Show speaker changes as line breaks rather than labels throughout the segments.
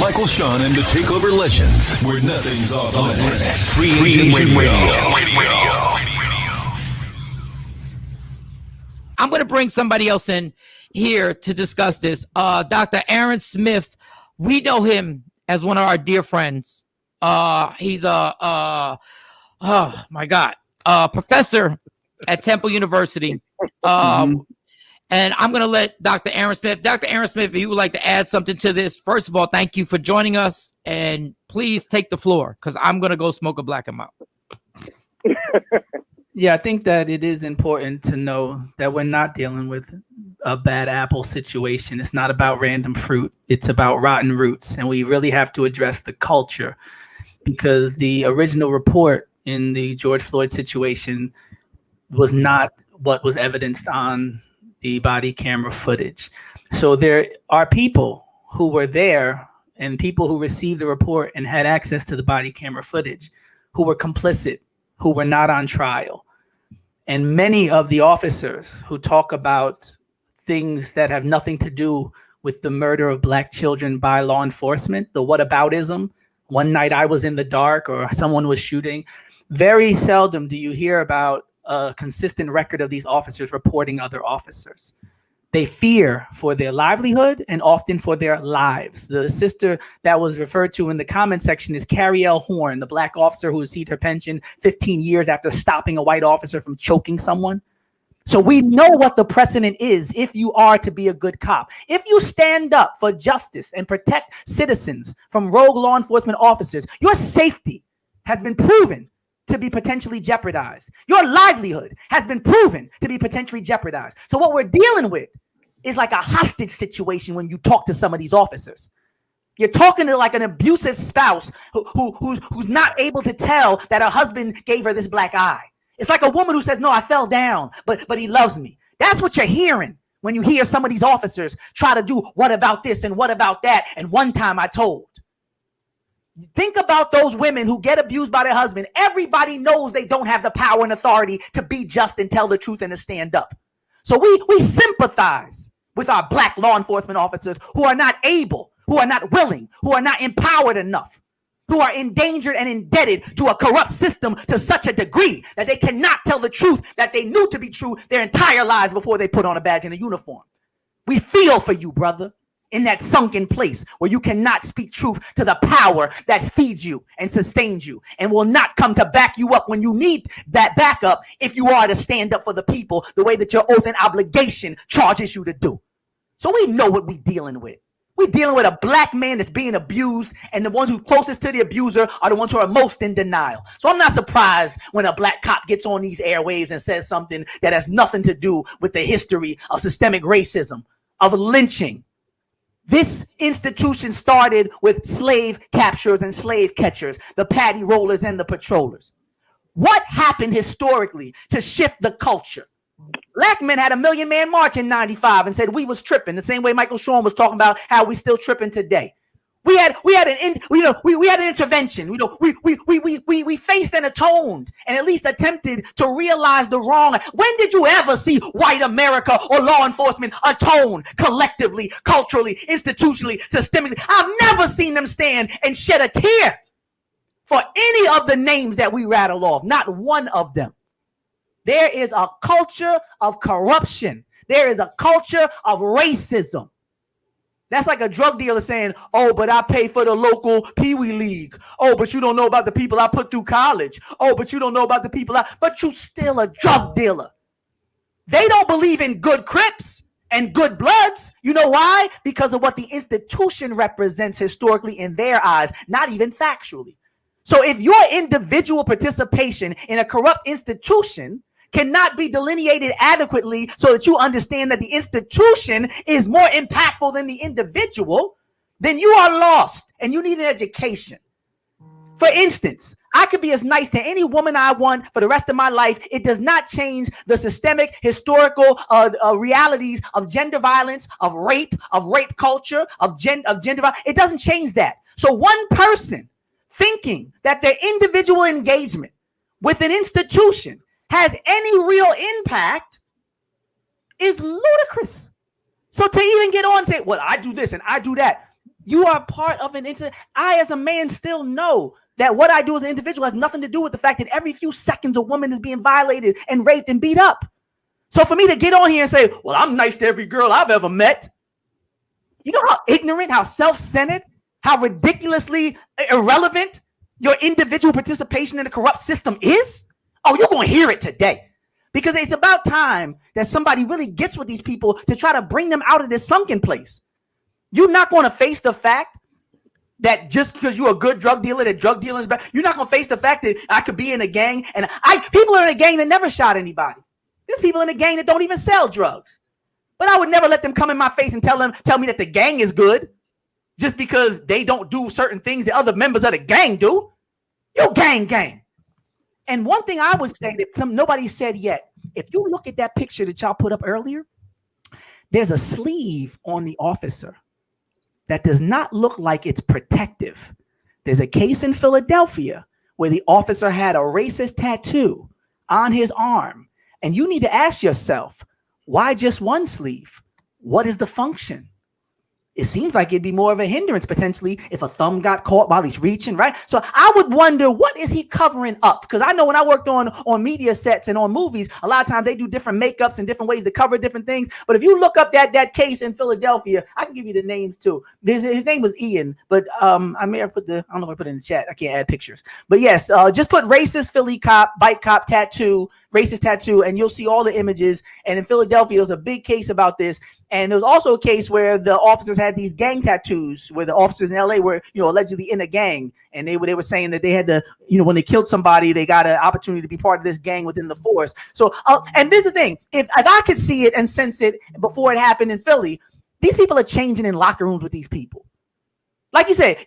Michael, Shawn, and the TakeOver legends, where nothing's off limits. Freedom Radio.
I'm going to bring somebody else in here to discuss this. Dr. Arron Smith, we know him as one of our dear friends. He's a professor at Temple University. And I'm going to let Dr. Arron Smith. Dr. Arron Smith, if you would like to add something to this, first of all, thank you for joining us. And please take the floor, because I'm going to go smoke a black and mild.
Yeah, I think that it is important to know that we're not dealing with a bad apple situation. It's not about random fruit. It's about rotten roots. And we really have to address the culture, because the original report in the George Floyd situation was not what was evidenced on the body camera footage. So there are people who were there and people who received the report and had access to the body camera footage who were complicit, who were not on trial. And many of the officers who talk about things that have nothing to do with the murder of Black children by law enforcement, the whataboutism, one night I was in the dark or someone was shooting, very seldom do you hear about a consistent record of these officers reporting other officers. They fear for their livelihood and often for their lives. The sister that was referred to in the comment section is Carrie L. Horn, the Black officer who received her pension 15 years after stopping a white officer from choking someone. So we know what the precedent is if you are to be a good cop. If you stand up for justice and protect citizens from rogue law enforcement officers, your safety has been proven to be potentially jeopardized. Your livelihood has been proven to be potentially jeopardized. So what we're dealing with is like a hostage situation when you talk to some of these officers. You're talking to like an abusive spouse who's not able to tell that her husband gave her this black eye. It's like a woman who says, no, I fell down, but he loves me. That's what you're hearing when you hear some of these officers try to do what about this and what about that, and one time I told. Think about those women who get abused by their husband. Everybody knows they don't have the power and authority to be just and tell the truth and to stand up. So we sympathize with our Black law enforcement officers who are not able, who are not willing, who are not empowered enough, who are endangered and indebted to a corrupt system to such a degree that they cannot tell the truth that they knew to be true their entire lives before they put on a badge and a uniform. We feel for you, brother, in that sunken place where you cannot speak truth to the power that feeds you and sustains you and will not come to back you up when you need that backup if you are to stand up for the people the way that your oath and obligation charges you to do. So we know what we're dealing with. We're dealing with a Black man that's being abused, and the ones who are closest to the abuser are the ones who are most in denial. So I'm not surprised when a Black cop gets on these airwaves and says something that has nothing to do with the history of systemic racism, of lynching. This institution started with slave capturers and slave catchers, the patty rollers and the patrollers. What happened historically to shift the culture? Black men had a 1 million man march in 95 and said we was tripping, the same way Michael Shawn was talking about how we still tripping today. We had an intervention. We faced and atoned and at least attempted to realize the wrong. When did you ever see white America or law enforcement atone collectively, culturally, institutionally, systemically? I've never seen them stand and shed a tear for any of the names that we rattle off. Not one of them. There is a culture of corruption. There is a culture of racism. That's like a drug dealer saying, oh, but I pay for the local Pee Wee League. Oh, but you don't know about the people I put through college. Oh, but you don't know about the people but you still a drug dealer. They don't believe in good Crips and good Bloods. You know why? Because of what the institution represents historically in their eyes, not even factually. So if your individual participation in a corrupt institution cannot be delineated adequately so that you understand that the institution is more impactful than the individual, then you are lost and you need an education. For instance, I could be as nice to any woman I want for the rest of my life. It does not change the systemic, historical realities of gender violence, of rape culture, of gender violence. It doesn't change that. So one person thinking that their individual engagement with an institution has any real impact is ludicrous. So to even get on and say, well, I do this and I do that,
You are part of an incident. I, as a man, still know that what I do as an individual has nothing to do with the fact that every few seconds a woman is being violated and raped and beat up. So for me to get on here and say, well, I'm nice to every girl I've ever met. You know how ignorant, how self-centered, how ridiculously irrelevant your individual participation in a corrupt system is? Oh, you're going to hear it today. Because it's about time that somebody really gets with these people to try to bring them out of this sunken place. You're not going to face the fact that just because you're a good drug dealer, that drug dealing is bad. You're not going to face the fact that I could be in a gang and people are in a gang that never shot anybody. There's people in a gang that don't even sell drugs. But I would never let them come in my face and tell me that the gang is good just because they don't do certain things that other members of the gang do. You gang. And one thing I would say that nobody said yet, if you look at that picture that y'all put up earlier, there's a sleeve on the officer that does not look like it's protective. There's a case in Philadelphia where the officer had a racist tattoo on his arm. And you need to ask yourself, why just one sleeve? What is the function? It seems like it'd be more of a hindrance potentially if a thumb got caught while he's reaching, right? So I would wonder, what is he covering up? Because I know when I worked on media sets and on movies, a lot of times they do different makeups and different ways to cover different things. But if you look up that case in Philadelphia, I can give you the names too. His name was Ian, but I may have I don't know if I put it in the chat. I can't add pictures. But yes, just put racist Philly cop, bike cop tattoo, racist tattoo, and you'll see all the images. And in Philadelphia, there was a big case about this. And there was also a case where the officers had these gang tattoos, where the officers in LA were, allegedly in a gang, and they were saying that they had to, when they killed somebody, they got an opportunity to be part of this gang within the force. So, and this is the thing: if I could see it and sense it before it happened in Philly, these people are changing in locker rooms with these people. Like you said,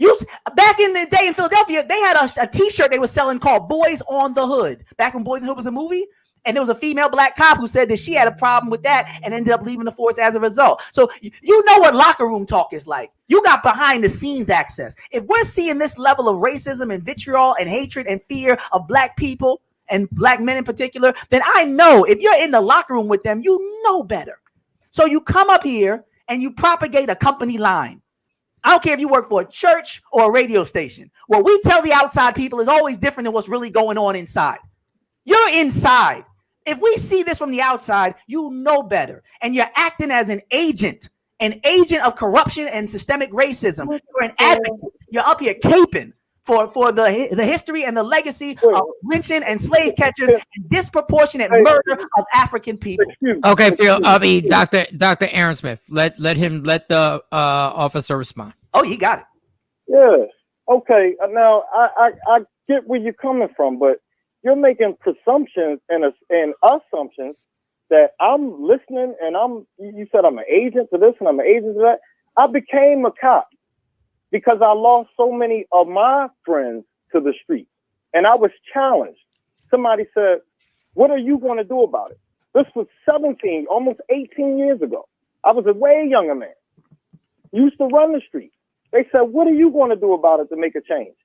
back in the day in Philadelphia, they had a T-shirt they were selling called "Boys on the Hood." Back when Boys on the Hood was a movie. And there was a female black cop who said that she had a problem with that and ended up leaving the force as a result. So you know what locker room talk is like. You got behind the scenes access. If we're seeing this level of racism and vitriol and hatred and fear of black people and black men in particular, then I know if you're in the locker room with them, you know better. So you come up here and you propagate a company line. I don't care if you work for a church or a radio station. What we tell the outside people is always different than what's really going on inside. You're inside. If we see this from the outside, you know better. And you're acting as an agent of corruption and systemic racism. You're an advocate. You're up here caping for the history and the legacy of lynching and slave catchers and disproportionate murder of African people.
Okay, Phil. Dr. Arron Smith. Let the officer respond.
Oh, you got it.
Yeah. Okay. Now I get where you're coming from, but you're making presumptions and assumptions that I'm listening and you said I'm an agent to this and I'm an agent to that. I became a cop because I lost so many of my friends to the street and I was challenged. Somebody said, what are you going to do about it? This was 17, almost 18 years ago. I was a way younger man. Used to run the street. They said, what are you going to do about it to make a change?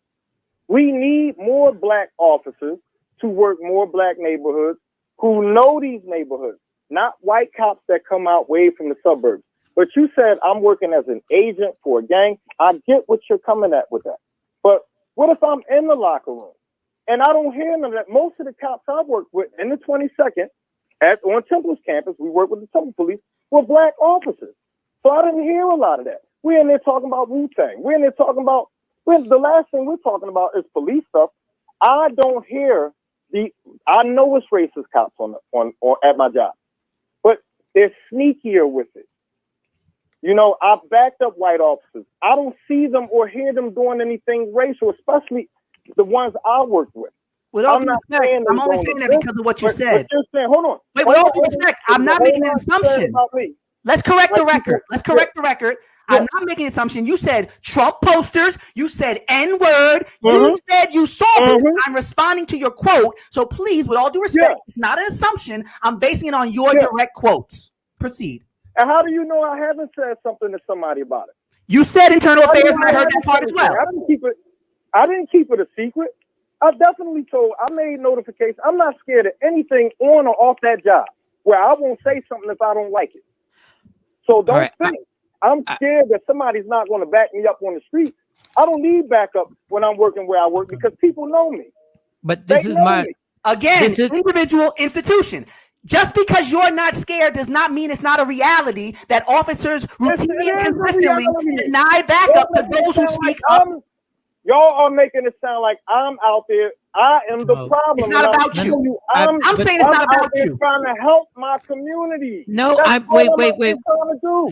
We need more black officers to work more black neighborhoods who know these neighborhoods, not white cops that come out way from the suburbs. But you said I'm working as an agent for a gang. I get what you're coming at with that. But what if I'm in the locker room and I don't hear none of that? Most of the cops I worked with in the 22nd on Temple's campus, we work with the Temple Police, were black officers. So I didn't hear a lot of that. We're in there talking about Wu-Tang. We're in there talking about, the last thing we're talking about is police stuff. I don't hear I know it's racist cops on at my job, but they're sneakier with it. I've backed up white officers. I don't see them or hear them doing anything racial, especially the ones I worked with.
With all due respect, I'm only saying that because of what you said.
But you're saying, hold on.
Wait, with all due respect, I'm not making an assumption. Let's correct the record. I'm not making an assumption. You said Trump posters. You said N-word. You said you saw this. I'm responding to your quote. So please, with all due respect, it's not an assumption. I'm basing it on your direct quotes. Proceed.
And how do you know I haven't said something to somebody about it?
You said internal affairs, and I heard that part as well.
I didn't keep it a secret. I definitely I made notifications. I'm not scared of anything on or off that job where I won't say something if I don't like it. So don't think I'm scared that somebody's not going to back me up on the street. I don't need backup when I'm working where I work because people know me.
But this is my
again, individual institution. Just because you're not scared does not mean it's not a reality that officers routinely and consistently deny backup to those who speak up.
Y'all are making it sound like I'm out there. I am the problem.
It's not about you. I'm saying it's not about you.
Trying to help my community.
No, wait.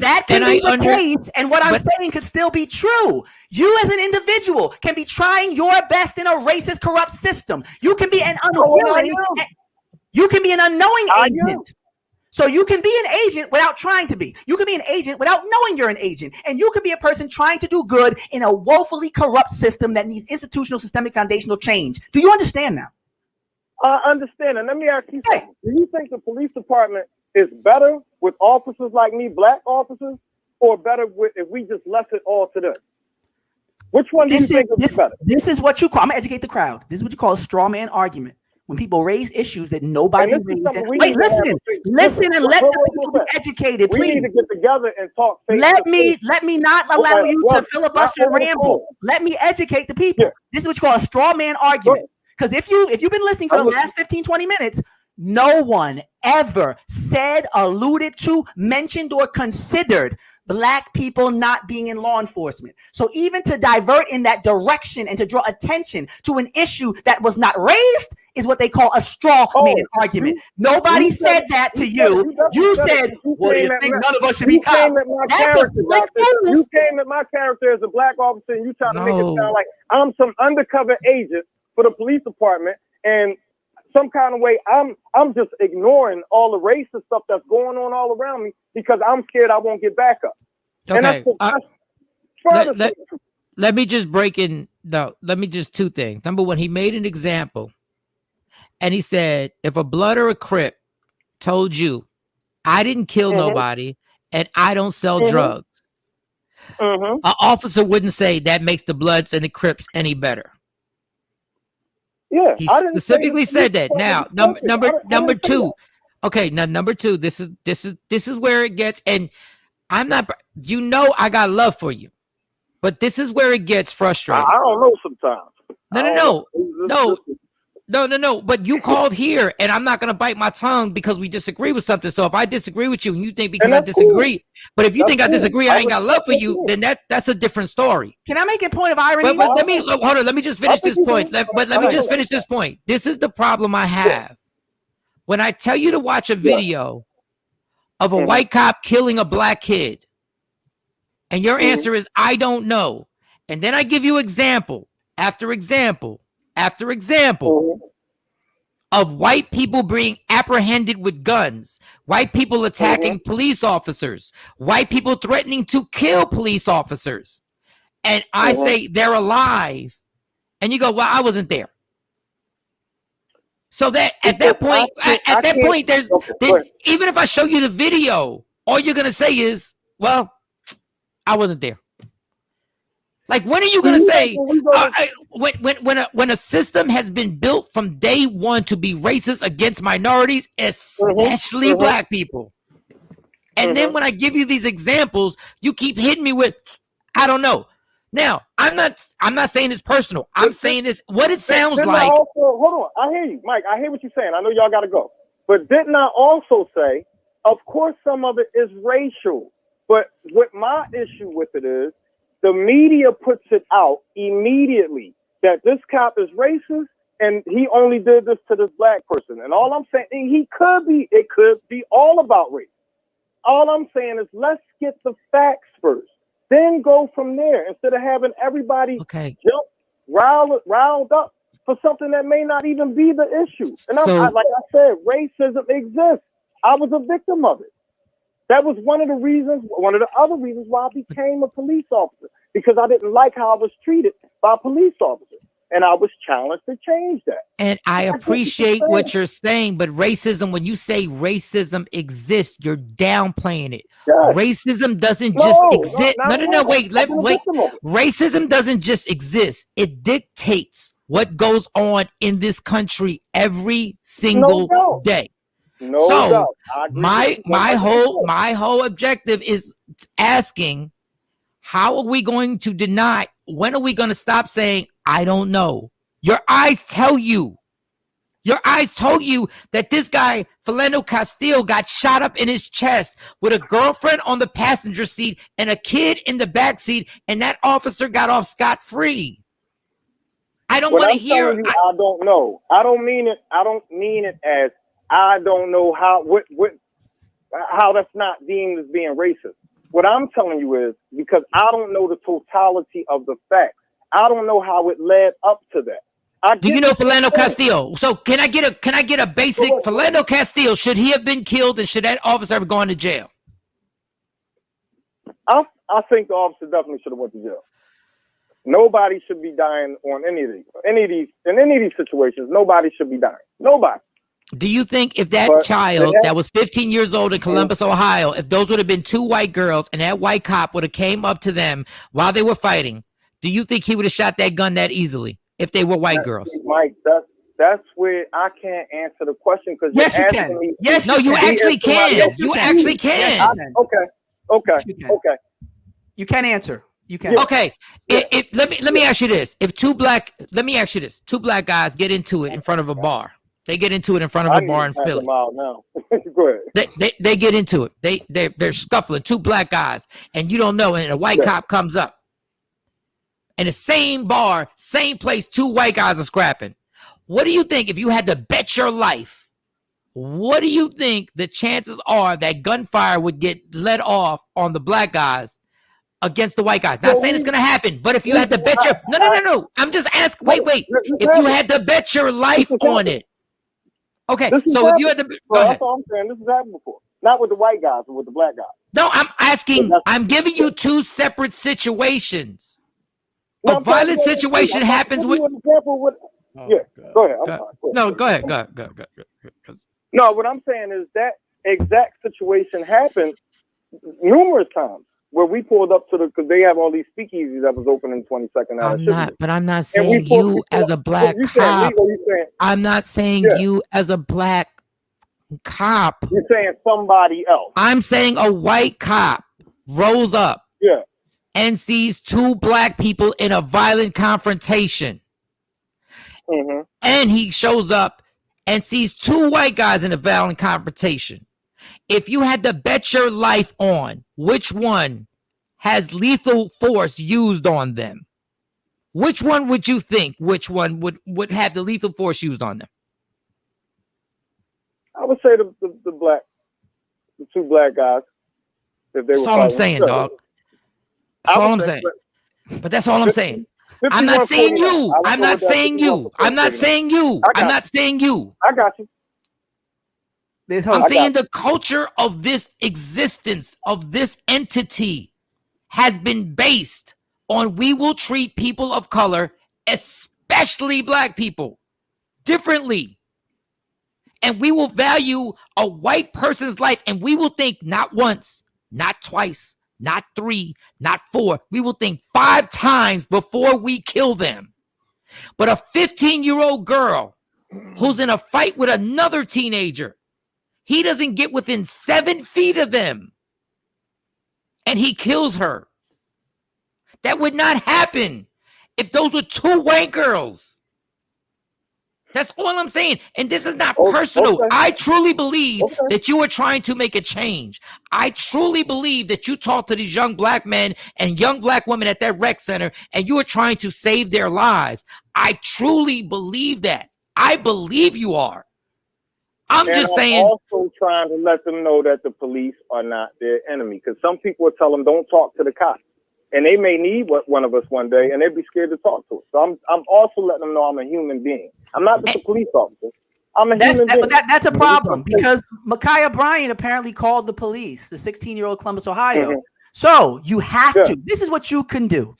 That can be the case, and what I'm saying could still be true. You as an individual can be trying your best in a racist, corrupt system. You can be an unknowing agent. So you can be an agent without trying to be. You can be an agent without knowing you're an agent. And you can be a person trying to do good in a woefully corrupt system that needs institutional, systemic, foundational change. Do you understand now?
I understand. And let me ask you something. Do you think the police department is better with officers like me, black officers, or better if we just left it all to them? Which one do you think is better?
This is what you call, I'm going to educate the crowd. This is what you call a straw man argument. When people raise issues that nobody raised. Wait, listen, and let the people be educated, please.
We need to get together and talk.
Let me not allow you to filibuster and ramble. Let me educate the people. Yeah. This is what you call a straw man argument. Because if you've been listening for the last 15, 20 minutes, no one ever said, alluded to, mentioned, or considered Black people not being in law enforcement. So even to divert in that direction and to draw attention to an issue that was not raised is what they call a straw man argument. Nobody said that to you. You said, well, do you think none of us should be cops?
You came at my character as a black officer and you trying to make it sound like I'm some undercover agent for the police department, and some kind of way I'm just ignoring all the racist stuff that's going on all around me because I'm scared I won't get back up.
Okay. Let me just break in. No, let me just two things. Number one, he made an example and he said, if a Blood or a Crip told you I didn't kill nobody and I don't sell drugs, an officer wouldn't say that makes the Bloods and the Crips any better.
Yeah,
he specifically said that. Now, number two. Okay, now number two. This is where it gets, and I'm not. I got love for you, but this is where it gets frustrating.
I don't know sometimes.
No. But you called here, and I'm not gonna bite my tongue because we disagree with something. So if I disagree with you, and you think because I disagree, but if you think I disagree, I ain't got love for you, then that's a different story.
Can I make a point of irony?
But let me hold on. Let me just finish this point. Let me just finish this point. This is the problem I have when I tell you to watch a video of a white cop killing a black kid, and your answer is I don't know, and then I give you example after example after example of white people being apprehended with guns, white people attacking police officers, white people threatening to kill police officers. And I say they're alive. And you go, well, I wasn't there. So that at that point, even if I show you the video, all you're going to say is, well, I wasn't there. Like, when are you going to say, when a system has been built from day one to be racist against minorities, especially black people? And then when I give you these examples, you keep hitting me with, I don't know. Now, I'm not saying it's personal. I'm saying it's what it sounds like.
Hold on. I hear you, Mike. I hear what you're saying. I know y'all got to go. But didn't I also say, of course, some of it is racial. But what my issue with it is, the media puts it out immediately that this cop is racist and he only did this to this black person. And all I'm saying, it could be all about race. All I'm saying is let's get the facts first, then go from there instead of having everybody jump riled up for something that may not even be the issue. And like I said, racism exists. I was a victim of it. That was one of the other reasons why I became a police officer, because I didn't like how I was treated by police officers. And I was challenged to change that. And
I appreciate what you're saying, but racism, when you say racism exists, you're downplaying it. Yes. Racism doesn't just exist. No, wait. Racism doesn't just exist. It dictates what goes on in this country every single day.
No
So
doubt. I agree with you.
my whole objective is asking, how are we going to deny? When are we going to stop saying, I don't know? Your eyes tell you. Your eyes told you that this guy, Philando Castile, got shot up in his chest with a girlfriend on the passenger seat and a kid in the back seat, and that officer got off scot-free. I don't want to hear.
I don't know. I don't mean it. I don't mean it as I don't know how that's not deemed as being racist. What I'm telling you is because I don't know the totality of the facts. I don't know how it led up to that.
Do you know Philando Castile? So can I get a basic Philando Castile? Should he have been killed, and should that officer have gone to jail?
I think the officer definitely should have went to jail. Nobody should be dying on any of these situations. Nobody should be dying. Nobody.
Do you think if that child that was 15 years old in Columbus, Ohio, if those would have been two white girls and that white cop would have came up to them while they were fighting, do you think he would have shot that gun that easily if they were white girls?
Mike, that's where I can't answer the question because
yes, you can. Yes,
no, you actually can. Yes, you actually can.
Okay.
You can answer. You can.
Okay. Let me ask you this. Two black guys get into it in front of a bar. They get into it in front of a bar in Philly.
Now. Go ahead.
They get into it. They're scuffling, two black guys, and you don't know, and a white cop comes up. In the same bar, same place, two white guys are scrapping. What do you think if you had to bet your life? What do you think the chances are that gunfire would get let off on the black guys against the white guys? Not saying it's going to happen, but if you had to bet your... No. I'm just asking. Wait. If you had to bet your life on it. Okay, so if you had to... Go ahead.
That's all I'm saying. This has happened before. Not with the white guys, but with the black guys.
No, I'm asking... I'm giving you two separate situations. A violent situation happens with...
Yeah, go ahead.
Go ahead.
No, what I'm saying is that exact situation happened numerous times where we pulled up to because they have all these speakeasies that was open in 22nd.
I'm not saying you as a black cop. I'm not saying you as a black cop.
You're saying somebody else.
I'm saying a white cop rose up and sees two black people in a violent confrontation.
Mm-hmm.
And he shows up and sees two white guys in a violent confrontation. If you had to bet your life on which one has lethal force used on them, which one would you think would have the lethal force used on them?
I would say the two black guys. If they
that's all I'm saying, dog. That's all I'm saying. But that's all I'm saying. I'm not saying you. I'm not saying you. I'm not saying you. I'm not saying you.
I got you.
I'm saying the culture of this existence, of this entity, has been based on we will treat people of color, especially black people, differently. And we will value a white person's life, and we will think not once, not twice, not 3, not 4. We will think 5 times before we kill them. But a 15-year-old girl who's in a fight with another teenager, he doesn't get within 7 feet of them, and he kills her. That would not happen if those were 2 white girls. That's all I'm saying. And this is not personal. Okay. I truly believe that you are trying to make a change. I truly believe that you talk to these young black men and young black women at that rec center, and you are trying to save their lives. I truly believe that. I believe you are. I'm
also trying to let them know that the police are not their enemy, because some people will tell them don't talk to the cops, and they may need one of us one day, and they'd be scared to talk to us. So I'm also letting them know I'm a human being. I'm not just a police officer. I'm a human being.
But that's a problem, because Ma'Khia Bryant apparently called the police, the 16-year-old Columbus, Ohio. Mm-hmm. So you have to. This is what you can do.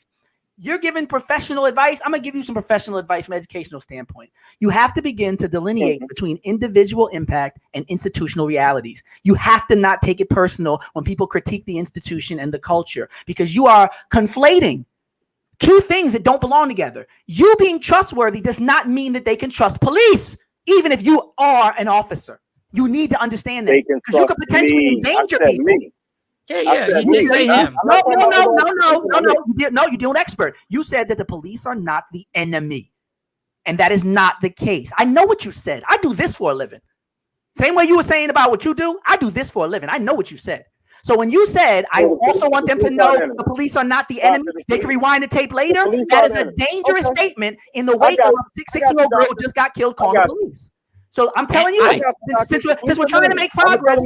You're giving professional advice. I'm going to give you some professional advice from an educational standpoint. You have to begin to delineate between individual impact and institutional realities. You have to not take it personal when people critique the institution and the culture, because you are conflating 2 things that don't belong together. You being trustworthy does not mean that they can trust police, even if you are an officer. You need to understand that
They can
because you
trust
could potentially
me.
endanger
I said
people.
me.
Yeah,
said
he did say him.
No. You deal an expert. You said that the police are not the enemy, and that is not the case. I know what you said. I do this for a living. Same way you were saying about what you do. I do this for a living. I know what you said. So when you said, I also want them to know the police are not the enemy, they can rewind the tape later. That is a dangerous statement in the wake of a 6-year-old girl who just got killed calling the police. So I'm telling you, since we're trying to make progress,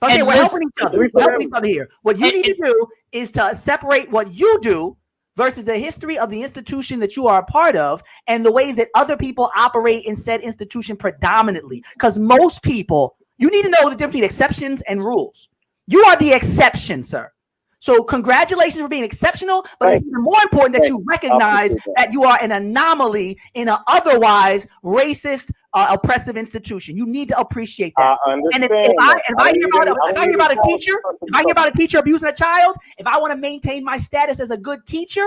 okay, we're helping each other. We're helping each other here. What you need to do is to separate what you do versus the history of the institution that you are a part of and the way that other people operate in said institution predominantly. Because most people, you need to know the difference between exceptions and rules. You are the exception, sir. So congratulations for being exceptional, but it's even more important that you recognize that you are an anomaly in an otherwise racist, oppressive institution. You need to appreciate that. And if I hear about a teacher abusing a child, if I want to maintain my status as a good teacher,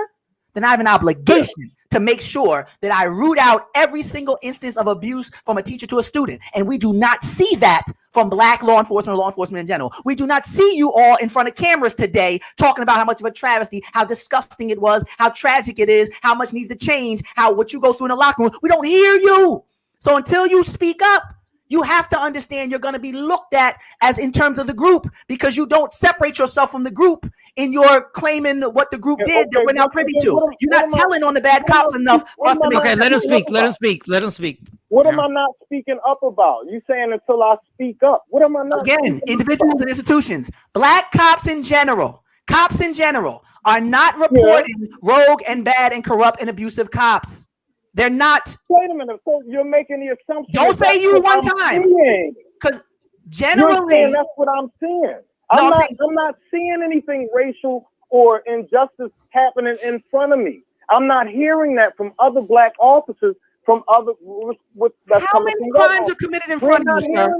then I have an obligation to make sure that I root out every single instance of abuse from a teacher to a student. And we do not see that from Black law enforcement or law enforcement in general. We do not see you all in front of cameras today talking about how much of a travesty, how disgusting it was, how tragic it is, how much needs to change, how what you go through in the locker room. We don't hear you. So until you speak up, you have to understand you're going to be looked at as in terms of the group because you don't separate yourself from the group in your claiming what the group did that we're now privy to. You're not telling on the bad cops enough for us to make.
Okay, let him speak. Let him speak. Let him speak.
What am I not speaking up about? You saying until I speak up. What am I not?
Again, individuals and institutions, Black cops in general are not reporting rogue and bad and corrupt and abusive cops. They're not.
Wait a minute. So you're making the assumption.
Don't say you one time. Because generally,
that's what I'm seeing. I'm not seeing anything racial or injustice happening in front of me. I'm not hearing that from other Black officers. From other.
How many crimes are committed in front of you, sir?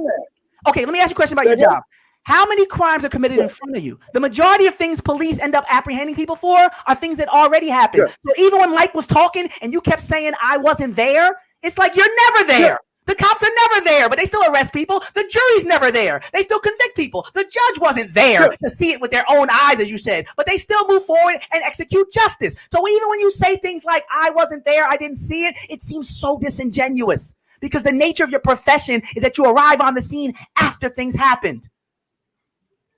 Okay, let me ask you a question about your job. How many crimes are committed in front of you? The majority of things police end up apprehending people for are things that already happened. So even when Mike was talking and you kept saying I wasn't there, it's like you're never there. The cops are never there, but they still arrest people. The jury's never there. They still convict people. The judge wasn't there to see it with their own eyes, as you said, but they still move forward and execute justice. So even when you say things like I wasn't there, I didn't see it, it seems so disingenuous because the nature of your profession is that you arrive on the scene after things happened.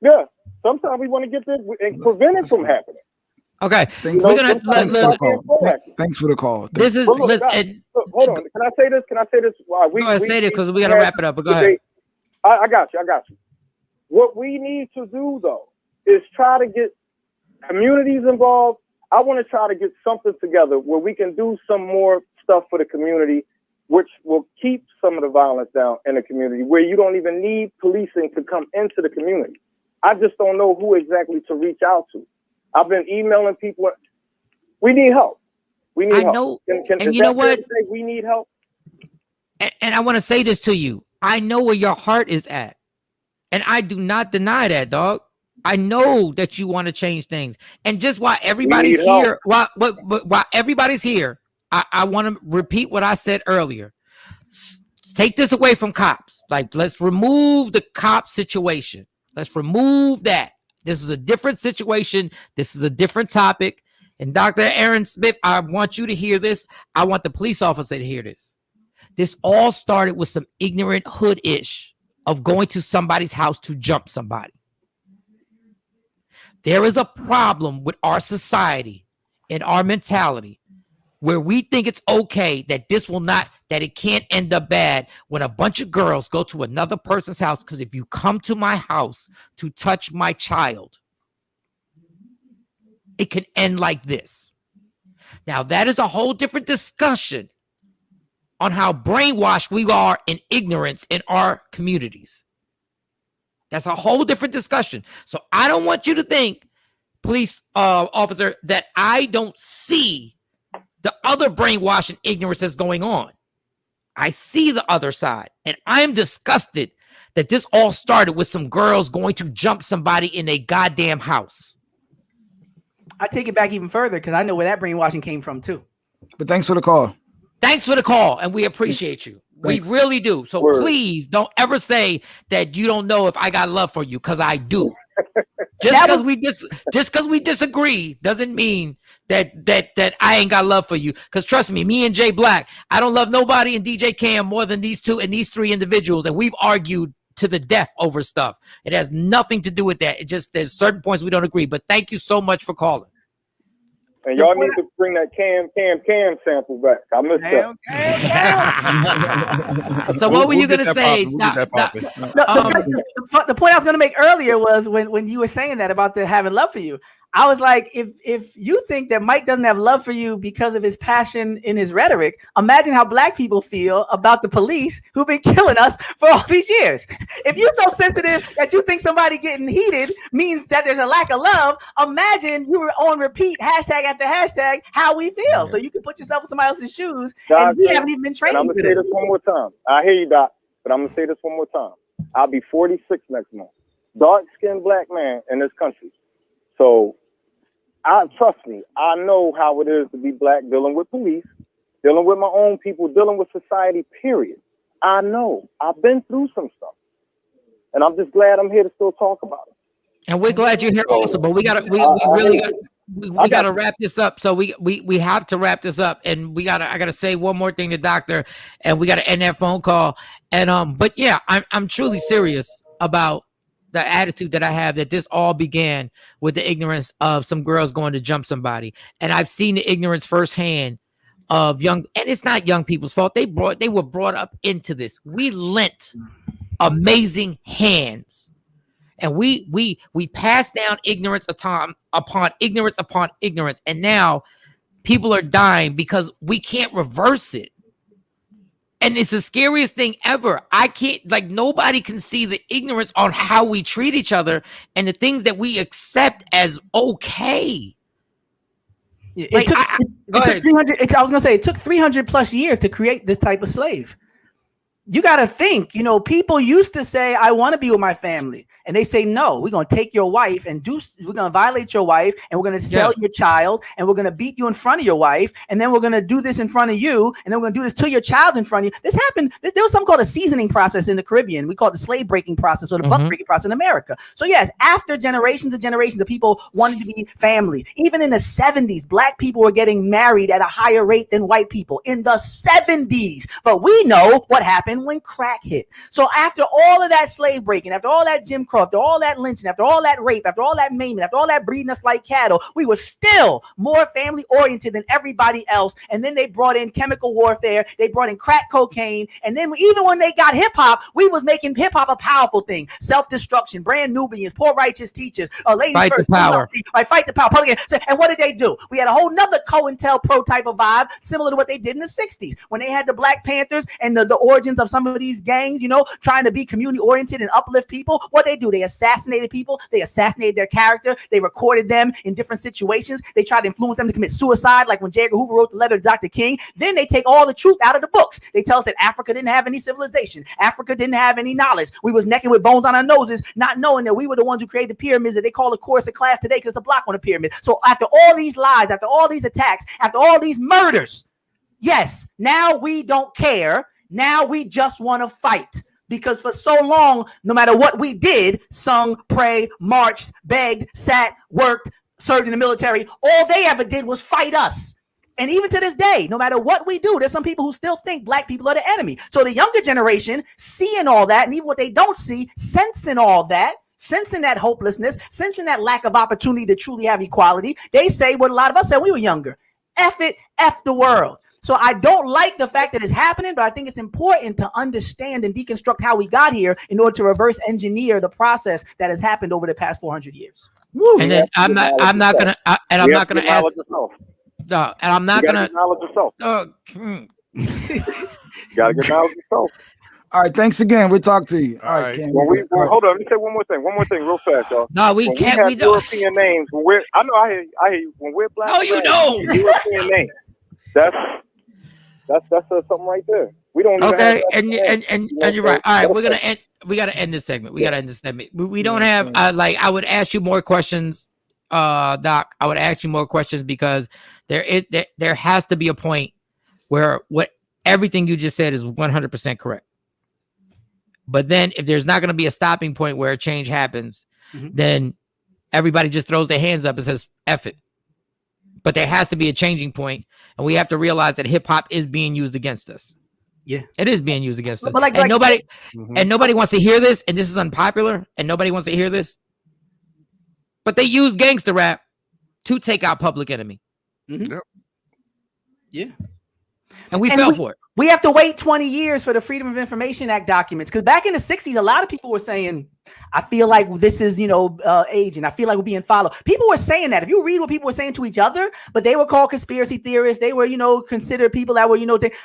Yeah, sometimes we want to get this and prevent it from happening.
Okay,
thanks for the call.
This is
hold on. Can I say this?
Go ahead, say it because we got to wrap it up. But go ahead.
I got you. What we need to do though is try to get communities involved. I want to try to get something together where we can do some more stuff for the community, which will keep some of the violence down in the community, where you don't even need policing to come into the community. I just don't know who exactly to reach out to. I've been emailing people. We need help. We need help. I know.
And you know what?
We need help.
And I want to say this to you. I know where your heart is at. And I do not deny that, dog. I know that you want to change things. And just while everybody's here, while everybody's here, I want to repeat what I said earlier. Take this away from cops. Like, let's remove the cop situation. Let's remove that. This is a different situation. This is a different topic. And Dr. Arron Smith, I want you to hear this. I want the police officer to hear this. This all started with some ignorant hood-ish of going to somebody's house to jump somebody. There is a problem with our society and our mentality where we think it's okay that that it can't end up bad when a bunch of girls go to another person's house, because if you come to my house to touch my child, it can end like this. Now, that is a whole different discussion on how brainwashed we are in ignorance in our communities. That's a whole different discussion. So I don't want you to think, police officer, that I don't see the other brainwashing ignorance that's going on. I see the other side, and I'm disgusted that this all started with some girls going to jump somebody in a goddamn house.
I take it back even further because I know where that brainwashing came from too.
But thanks for the call.
Thanks for the call, and we appreciate you.
Thanks.
We really do. So
Word.
please don't ever say that you don't know if I got love for you, because I do. Just because we disagree doesn't mean that I ain't got love for you. Because trust me, me and Jay Black, I don't love nobody in DJ Cam more than these two and these three individuals, and we've argued to the death over stuff. It has nothing to do with that. It just, there's certain points we don't agree. But thank you so much for calling.
And y'all need to bring that Cam sample back. I missed that.
So what were you gonna say?
The point I was gonna make earlier was when you were saying that about the having love for you. I was like, if you think that Mike doesn't have love for you because of his passion in his rhetoric, imagine how black people feel about the police who've been killing us for all these years. If you're so sensitive that you think somebody getting heated means that there's a lack of love, imagine you were on repeat, hashtag after hashtag, how we feel. So you can put yourself in somebody else's shoes, and we haven't even been trained.
I'm going to say this one more time. I hear you, Doc, but I'm going to say this one more time. I'll be 46 next month. Dark-skinned black man in this country. So trust me, I know how it is to be black, dealing with police, dealing with my own people, dealing with society, period. I know. I've been through some stuff. And I'm just glad I'm here to still talk about it.
And we're glad you're here also, but we gotta wrap this up. So we have to wrap this up, and I gotta say one more thing to Doctor, and we gotta end that phone call. And but yeah, I'm truly serious about the attitude that I have, that this all began with the ignorance of some girls going to jump somebody. And I've seen the ignorance firsthand of young, and it's not young people's fault. They were brought up into this. We lent amazing hands, and we passed down ignorance upon ignorance upon ignorance. And now people are dying because we can't reverse it. And it's the scariest thing ever. Nobody can see the ignorance on how we treat each other and the things that we accept as okay.
It took 300 plus years to create this type of slave. You got to think, people used to say, I want to be with my family. And they say, no, we're going to take your wife we're going to violate your wife, and we're going to sell your child, and we're going to beat you in front of your wife. And then we're going to do this in front of you. And then we're going to do this to your child in front of you. This happened. There was something called a seasoning process in the Caribbean. We call it the slave breaking process, or the buck breaking process in America. So yes, after generations and generations of people wanted to be family, even in the 70s, black people were getting married at a higher rate than white people in the 70s. But we know what happened when crack hit. So after all of that slave breaking, after all that Jim Crow, after all that lynching, after all that rape, after all that maiming, after all that breeding us like cattle, we were still more family oriented than everybody else. And then they brought in chemical warfare, they brought in crack cocaine, and then even when they got hip hop, we was making hip hop a powerful thing. Self-destruction, brand Nubians, poor righteous teachers, ladies
fight
first,
the power.
Fight the power. And what did they do? We had a whole nother COINTELPRO type of vibe, similar to what they did in the 60s when they had the Black Panthers and the origins of some of these gangs, trying to be community oriented and uplift people. What they do? They assassinated people. They assassinated their character. They recorded them in different situations. They tried to influence them to commit suicide, like when J. Edgar Hoover wrote the letter to Dr. King. Then they take all the truth out of the books. They tell us that Africa didn't have any civilization. Africa didn't have any knowledge. We was naked with bones on our noses, not knowing that we were the ones who created the pyramids that they call a course of class today because it's a block on a pyramid. So after all these lies, after all these attacks, after all these murders, yes, now we don't care. Now we just want to fight, because for so long, no matter what we did, sung, prayed, marched, begged, sat, worked, served in the military, all they ever did was fight us. And even to this day, no matter what we do, there's some people who still think black people are the enemy. So the younger generation, seeing all that, and even what they don't see, sensing all that, sensing that hopelessness, sensing that lack of opportunity to truly have equality, they say what a lot of us said when we were younger: F it, F the world. So I don't like the fact that it's happening, but I think it's important to understand and deconstruct how we got here in order to reverse engineer the process that has happened over the past 400 years.
Woo. And then I'm not gonna ask. No, and I'm not gonna
acknowledge yourself.
You
gotta get knowledge yourself.
All right, thanks again. We'll talk to you. All right, Ken.
Hold on. Let me say one more thing real fast, y'all.
No, we can't.
We don't. European names. I hear you. When we're black,
no, you don't.
European names. That's something right there. We don't.
Okay, and you're right. All right, we gotta end this segment. We don't have. I would ask you more questions, Doc. I would ask you more questions because there has to be a point where what everything you just said is 100% correct. But then if there's not going to be a stopping point where a change happens, then everybody just throws their hands up and says, F it. But there has to be a changing point, and we have to realize that hip hop is being used against us.
Yeah,
it is being used against us.
But
and nobody wants to hear this, and this is unpopular, and nobody wants to hear this. But they use gangster rap to take out Public Enemy.
Yep. Yeah.
And we fell for it.
We have to wait 20 years for the Freedom of Information Act documents. Because back in the 60s, a lot of people were saying, I feel like this is, aging. I feel like we're being followed. People were saying that. If you read what people were saying to each other, but they were called conspiracy theorists. They were, considered people that were,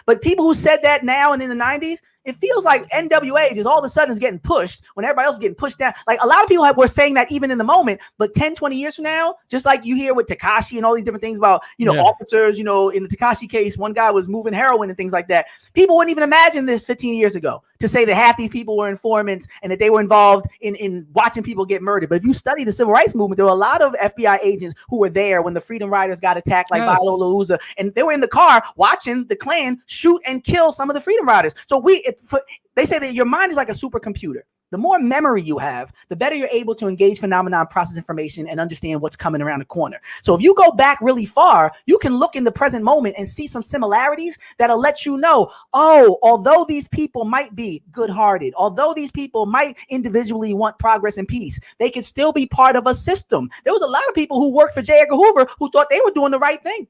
but people who said that now and in the 90s, it feels like NWA just all of a sudden is getting pushed when everybody else is getting pushed down. Like a lot of people were saying that even in the moment, but 10, 20 years from now, just like you hear with Tekashi and all these different things about, officers, in the Tekashi case, one guy was moving heroin and things like that. People wouldn't even imagine this 15 years ago to say that half these people were informants and that they were involved in watching people get murdered. But if you study the civil rights movement, there were a lot of FBI agents who were there when the Freedom Riders got attacked, like Viola Uza, and they were in the car watching the Klan shoot and kill some of the Freedom Riders. So they say that your mind is like a supercomputer. The more memory you have, the better you're able to engage phenomena, process information, and understand what's coming around the corner. So if you go back really far, you can look in the present moment and see some similarities that'll let you know, although these people might be good-hearted, although these people might individually want progress and peace, they can still be part of a system. There was a lot of people who worked for J. Edgar Hoover who thought they were doing the right thing.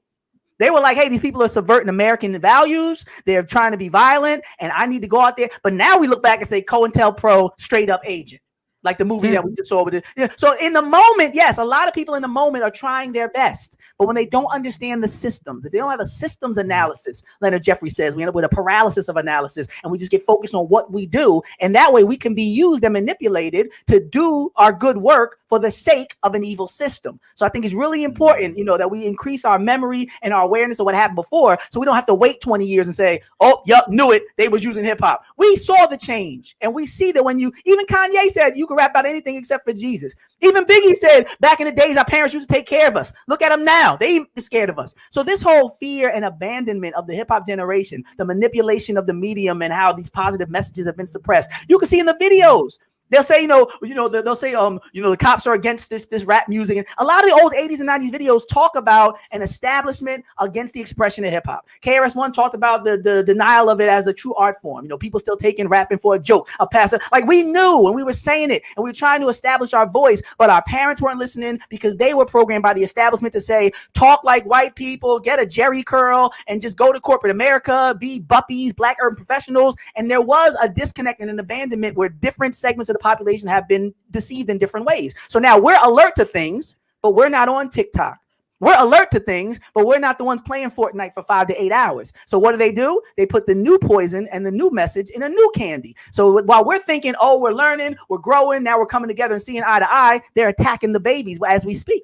They were like, hey, these people are subverting American values. They're trying to be violent, and I need to go out there. But now we look back and say COINTELPRO, straight up agent, like the movie that we just saw with it. Yeah. So in the moment, yes, a lot of people in the moment are trying their best. But when they don't understand the systems, if they don't have a systems analysis, Leonard Jeffrey says, we end up with a paralysis of analysis, and we just get focused on what we do. And that way we can be used and manipulated to do our good work for the sake of an evil system. So I think it's really important, that we increase our memory and our awareness of what happened before, so we don't have to wait 20 years and say, oh, yep, knew it. They was using hip hop. We saw the change. And we see that even Kanye said you can rap about anything except for Jesus. Even Biggie said back in the days, our parents used to take care of us. Look at them now. They are scared of us. So this whole fear and abandonment of the hip hop generation, the manipulation of the medium and how these positive messages have been suppressed. You can see in the videos. They'll say, they'll say, the cops are against this rap music. And a lot of the old 80s and 90s videos talk about an establishment against the expression of hip hop. KRS-One talked about the denial of it as a true art form. People still taking rapping for a joke, a passer. Like we knew and we were saying it and we were trying to establish our voice, but our parents weren't listening because they were programmed by the establishment to say, talk like white people, get a Jerry curl and just go to corporate America, be buppies, black urban professionals. And there was a disconnect and an abandonment where different segments of the population have been deceived in different ways. So now we're alert to things, but we're not on TikTok. We're alert to things, but we're not the ones playing Fortnite for 5 to 8 hours. So what do? They put the new poison and the new message in a new candy. So while we're thinking, we're learning, we're growing, now we're coming together and seeing eye to eye, they're attacking the babies as we speak.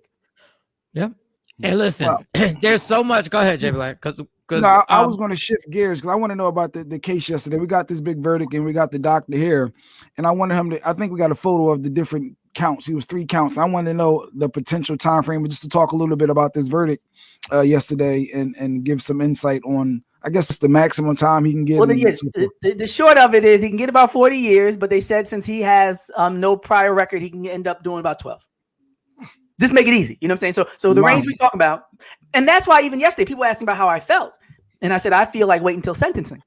Yeah. Hey, listen, there's so much. Go ahead, Jay Black.
I was going to shift gears because I want to know about the case yesterday. We got this big verdict and we got the doctor here. And I wanted him to, I think we got a photo of the different counts. He was 3 counts. I wanted to know the potential time frame, but just to talk a little bit about this verdict yesterday and give some insight on, I guess, it's the maximum time he can get.
Well, the short of it is he can get about 40 years, but they said since he has no prior record, he can end up doing about 12. Just make it easy. You know what I'm saying? So the range we talk about, and that's why even yesterday people asked me about how I felt. And I said, I feel like wait until sentencing.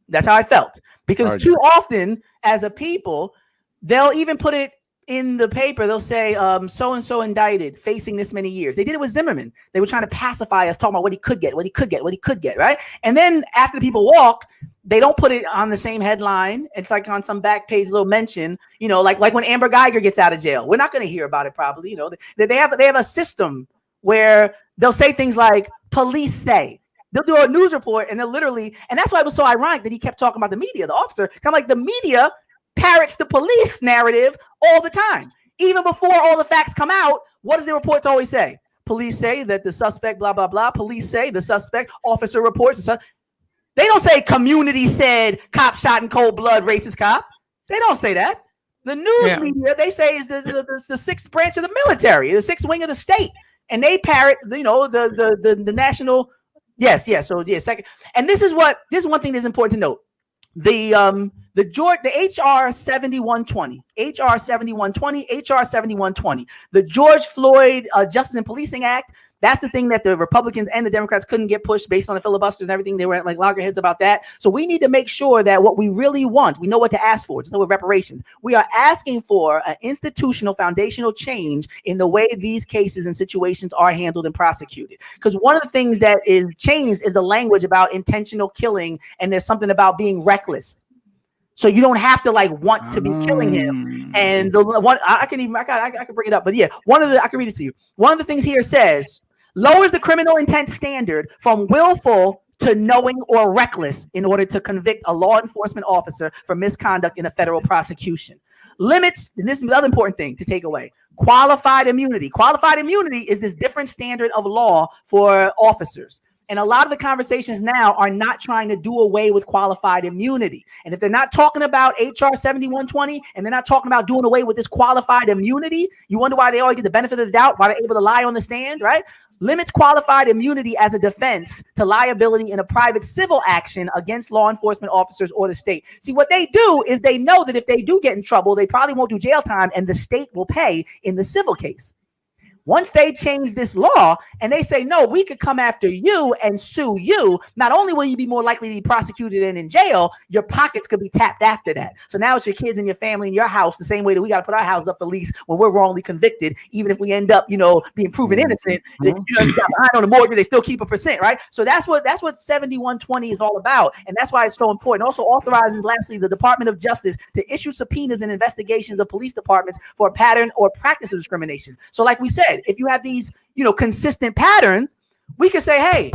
That's how I felt. Because too often as a people, they'll even put it in the paper. They'll say, so-and-so indicted, facing this many years. They did it with Zimmerman. They were trying to pacify us, talking about what he could get, right? And then after the people walk, they don't put it on the same headline. It's like on some back page little mention, like when Amber Geiger gets out of jail. We're not going to hear about it probably. They have a system where they'll say things like police say. They'll do a news report and they'll literally, and that's why it was so ironic that he kept talking about the media, the officer. Kind of like the media parrots the police narrative all the time. Even before all the facts come out, what does the reports always say? Police say that the suspect, blah, blah, blah. Police say the suspect, officer reports. They don't say community said cop shot in cold blood, racist cop. They don't say that. The news media, they say is the sixth branch of the military, the sixth wing of the state. And they parrot, the national Yes. So second, and this is one thing that's important to note. The HR 7120, HR 7120, HR 7120, the George Floyd Justice and Policing Act. That's the thing that the Republicans and the Democrats couldn't get pushed based on the filibusters and everything. They were like loggerheads about that. So we need to make sure that what we really want, we know what to ask for. Just know with reparations, we are asking for an institutional foundational change in the way these cases and situations are handled and prosecuted. Because one of the things that is changed is the language about intentional killing, and there's something about being reckless. So you don't have to like want to be killing him. And the one I can bring it up, but yeah, I can read it to you. One of the things here says lowers the criminal intent standard from willful to knowing or reckless in order to convict a law enforcement officer for misconduct in a federal prosecution. Limits, and this is the other important thing to take away, qualified immunity. Qualified immunity is this different standard of law for officers. And a lot of the conversations now are not trying to do away with qualified immunity. And if they're not talking about HR 7120 and they're not talking about doing away with this qualified immunity, you wonder why they always get the benefit of the doubt, why they're able to lie on the stand, right? Limits qualified immunity as a defense to liability in a private civil action against law enforcement officers or the state. See, what they do is they know that if they do get in trouble, they probably won't do jail time and the state will pay in the civil case. Once they change this law and they say, no, we could come after you and sue you, not only will you be more likely to be prosecuted and in jail, your pockets could be tapped after that. So now it's your kids and your family and your house, the same way that we got to put our house up for lease when we're wrongly convicted, even if we end up, being proven innocent. You got behind on the mortgage, they still keep 1%, right? So that's what 7120 is all about. And that's why it's so important. Also authorizing, lastly, the Department of Justice to issue subpoenas and investigations of police departments for a pattern or practice of discrimination. So like we said, if you have these, consistent patterns, we can say, hey,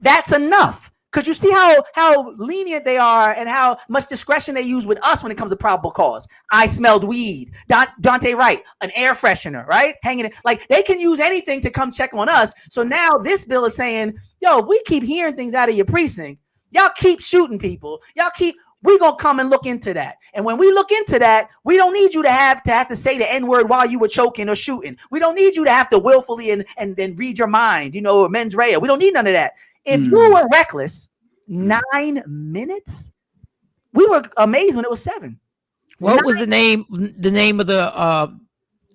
that's enough. Because you see how lenient they are and how much discretion they use with us when it comes to probable cause. I smelled weed. Dante Wright, an air freshener, right? Hanging it. Like they can use anything to come check on us. So now this bill is saying, yo, if we keep hearing things out of your precinct, y'all keep shooting people. We're going to come and look into that. And when we look into that, we don't need you to have to say the N-word while you were choking or shooting. We don't need you to have to willfully and then read your mind, mens rea. We don't need none of that. If you were reckless, 9 minutes, we were amazed when it was 7.
What was the name of the,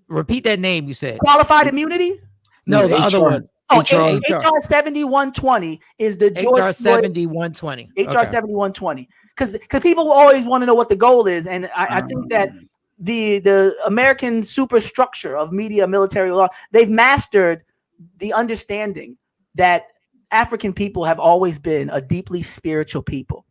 repeat that name you said.
Qualified immunity?
No, the other one.
Oh, HR 7120 is the George
HR 7120.
HR 7120. Because people always want to know what the goal is. And I think that the American superstructure of media, military law, they've mastered the understanding that African people have always been a deeply spiritual people.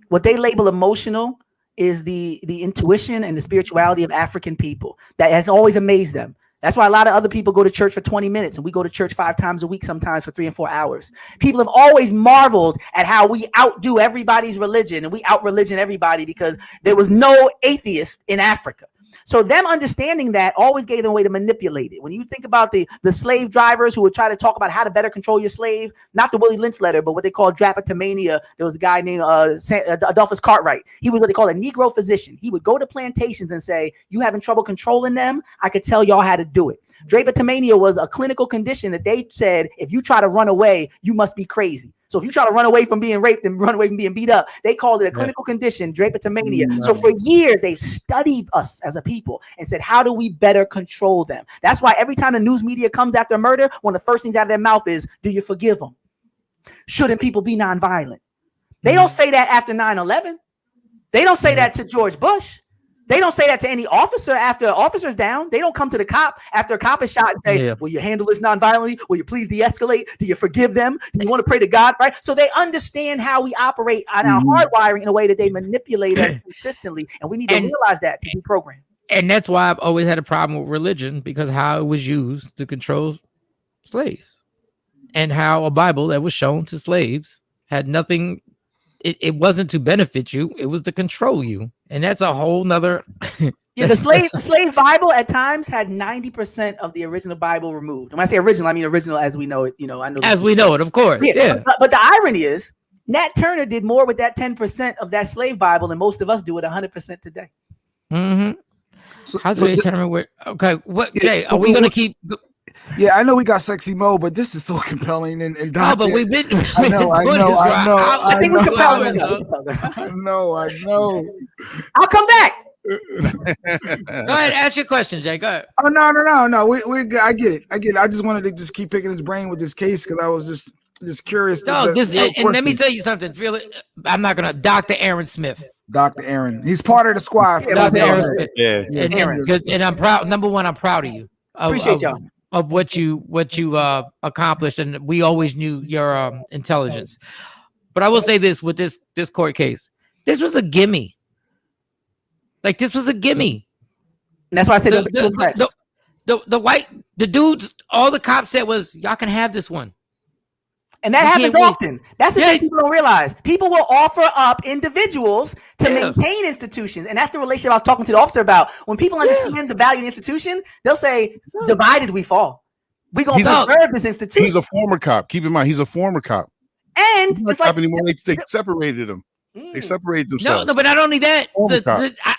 What they label emotional is the intuition and the spirituality of African people that has always amazed them. That's why a lot of other people go to church for 20 minutes and we go to church 5 times a week, sometimes for 3 and 4 hours. People have always marveled at how we outdo everybody's religion and we out-religion everybody because there was no atheist in Africa. So them understanding that always gave them a way to manipulate it. When you think about the slave drivers who would try to talk about how to better control your slave, not the Willie Lynch letter, but what they call drapetomania. There was a guy named Adolphus Cartwright. He was what they call a Negro physician. He would go to plantations and say, you having trouble controlling them? I could tell y'all how to do it. Drapetomania was a clinical condition that they said, if you try to run away, you must be crazy. So if you try to run away from being raped and run away from being beat up, they called it a clinical condition, drapetomania. So for years, they've studied us as a people and said, how do we better control them? That's why every time the news media comes after murder, one of the first things out of their mouth is, do you forgive them? Shouldn't people be nonviolent? They don't say that after 9/11. They don't say that to George Bush. They don't say that to any officer after an officer's down. They don't come to the cop after a cop is shot and say, will you handle this nonviolently? Will you please de-escalate? Do you forgive them? Do you want to pray to God? Right? So they understand how we operate on our hardwiring in a way that they manipulate us consistently. And we need to realize that to be programmed.
And that's why I've always had a problem with religion, because how it was used to control slaves and how a Bible that was shown to slaves had nothing. It wasn't to benefit you. It was to control you. And that's a whole nother.
The slave Bible at times had 90% of the original Bible removed. And when I say original, I mean original as we know it. I know
as we know it, of course. Yeah.
But the irony is, Nat Turner did more with that 10% of that slave Bible than most of us do with 100% today.
Mm-hmm. How do they determine where? Okay, what? Jay, are we going to keep?
Yeah, I know we got sexy Mo, but this is so compelling and
No,
Dr.
but we've been.
I know.
I think it's compelling.
I know.
I'll come back.
Go ahead, ask your question, Jay. Go ahead.
Oh no. I get it. I just wanted to just keep picking his brain with this case because I was just curious.
No, and let me tell you something. I'm not gonna. Dr. Arron Smith.
Dr. Arron. He's part of the squad.
Dr. Arron Smith.
Yeah.
And I'm proud. Number one, I'm proud of you.
Appreciate y'all.
Of what you accomplished, and we always knew your intelligence. But I will say this with this court case, this was a gimme. Like this was a gimme.
And that's why I said
the dudes, all the cops said was, y'all can have this one.
And that happens often. That's the thing people don't realize. People will offer up individuals to maintain institutions. And that's the relationship I was talking to the officer about. When people understand the value of the institution, they'll say, divided we fall. We're going to preserve this institution.
He's a former cop. Keep in mind, he's a former cop.
And
he's not
just like
anymore, they separated him. They separated themselves.
No, but not only that,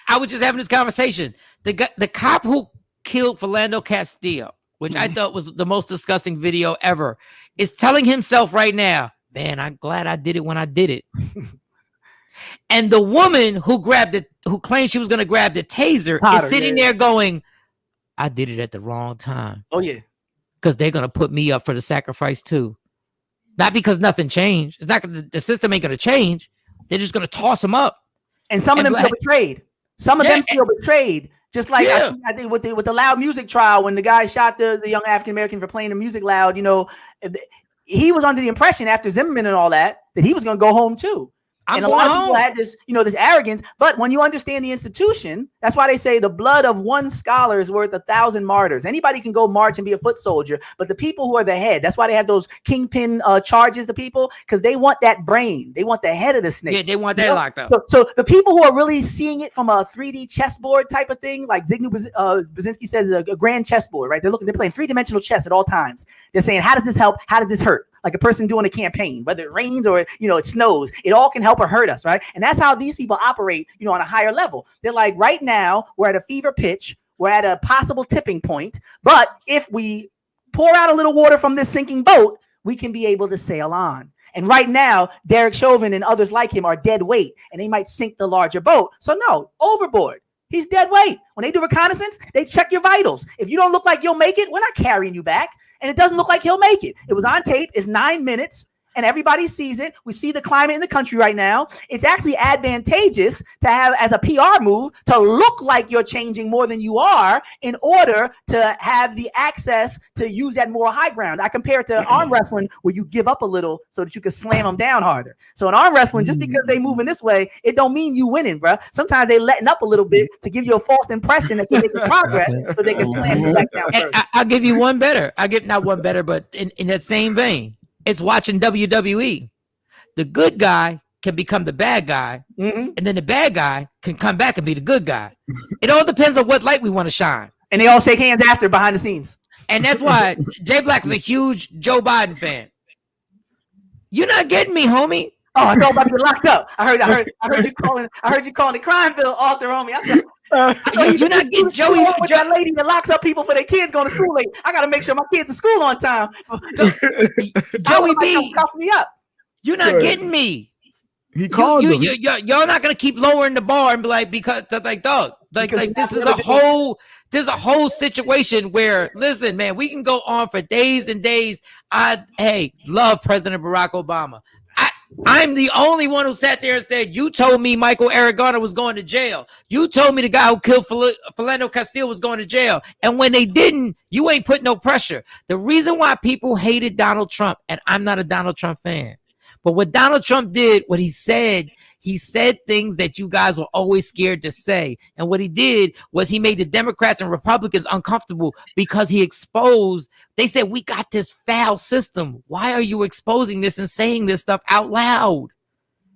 I was just having this conversation. The cop who killed Philando Castillo, which I thought was the most disgusting video ever, is telling himself right now, man, I'm glad I did it when I did it. And the woman who claimed she was going to grab the taser is sitting there going, I did it at the wrong time.
Oh, yeah.
Because they're going to put me up for the sacrifice too. Not because nothing changed. It's not the system ain't going to change. They're just going to toss them up.
And some of them feel betrayed. Some of them feel betrayed. Just like I think with the loud music trial, when the guy shot the young African American for playing the music loud, he was under the impression after Zimmerman and all that he was going to go home too. And a lot of people had this, this arrogance. But when you understand the institution, that's why they say the blood of one scholar is worth 1,000 martyrs. Anybody can go march and be a foot soldier, but the people who are the head, that's why they have those kingpin charges to people, because they want that brain. They want the head of the snake.
Yeah, they want that locked up.
So the people who are really seeing it from a 3D chessboard type of thing, like Zygmunt Brzezinski says, a grand chessboard, right? They're playing 3-dimensional chess at all times. They're saying, how does this help? How does this hurt? Like a person doing a campaign, whether it rains or it snows, it all can help or hurt us, right? And that's how these people operate, on a higher level. They're like, right now we're at a fever pitch, we're at a possible tipping point, but if we pour out a little water from this sinking boat, we can be able to sail on. And right now, Derek Chauvin and others like him are dead weight, and they might sink the larger boat. So no, overboard. He's dead weight. When they do reconnaissance, they check your vitals. If you don't look like you'll make it, we're not carrying you back. And it doesn't look like he'll make it. It was on tape. It's 9 minutes. And everybody sees it. We see the climate in the country right now. It's actually advantageous to have, as a PR move, to look like you're changing more than you are in order to have the access to use that moral high ground. I compare it to arm wrestling, where you give up a little so that you can slam them down harder. So in arm wrestling, just because they moving this way, it don't mean you winning, bro. Sometimes they letting up a little bit to give you a false impression that they're making progress so they can slam you back down further.
I'll give you one better. Not one better, but in that same vein. It's watching WWE. The good guy can become the bad guy, and then the bad guy can come back and be the good guy. It all depends on what light we want to shine.
And they all shake hands after behind the scenes.
And that's why Jay Black is a huge Joe Biden fan. You're not getting me, homie.
Oh, I thought about to get locked up. I heard you calling the crime bill author, homie.
You're not getting Joey.
With that lady that locks up people for their kids going to school late. I got to make sure my kids are school on time.
Joey B,
cuff me up.
You're not getting me.
He called them.
Y'all not gonna keep lowering the bar and be like, because dog, this is a whole situation where, listen, man, we can go on for days and days. I love President Barack Obama. I'm the only one who sat there and said, you told me Michael Aragona was going to jail. You told me the guy who killed Philando Castillo was going to jail. And when they didn't, you ain't put no pressure. The reason why people hated Donald Trump, and I'm not a Donald Trump fan, but what Donald Trump did, what he said things that you guys were always scared to say. And what he did was he made the Democrats and Republicans uncomfortable because he exposed, they said, we got this foul system. Why are you exposing this and saying this stuff out loud?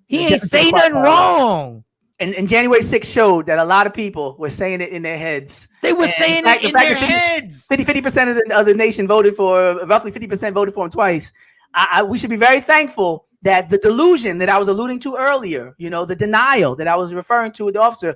He ain't saying nothing wrong.
And January 6th showed that a lot of people were saying it in their heads.
They were saying it in their heads.
50% of the nation voted for, roughly 50% voted for him twice. We should be very thankful that the delusion that I was alluding to earlier, the denial that I was referring to with the officer,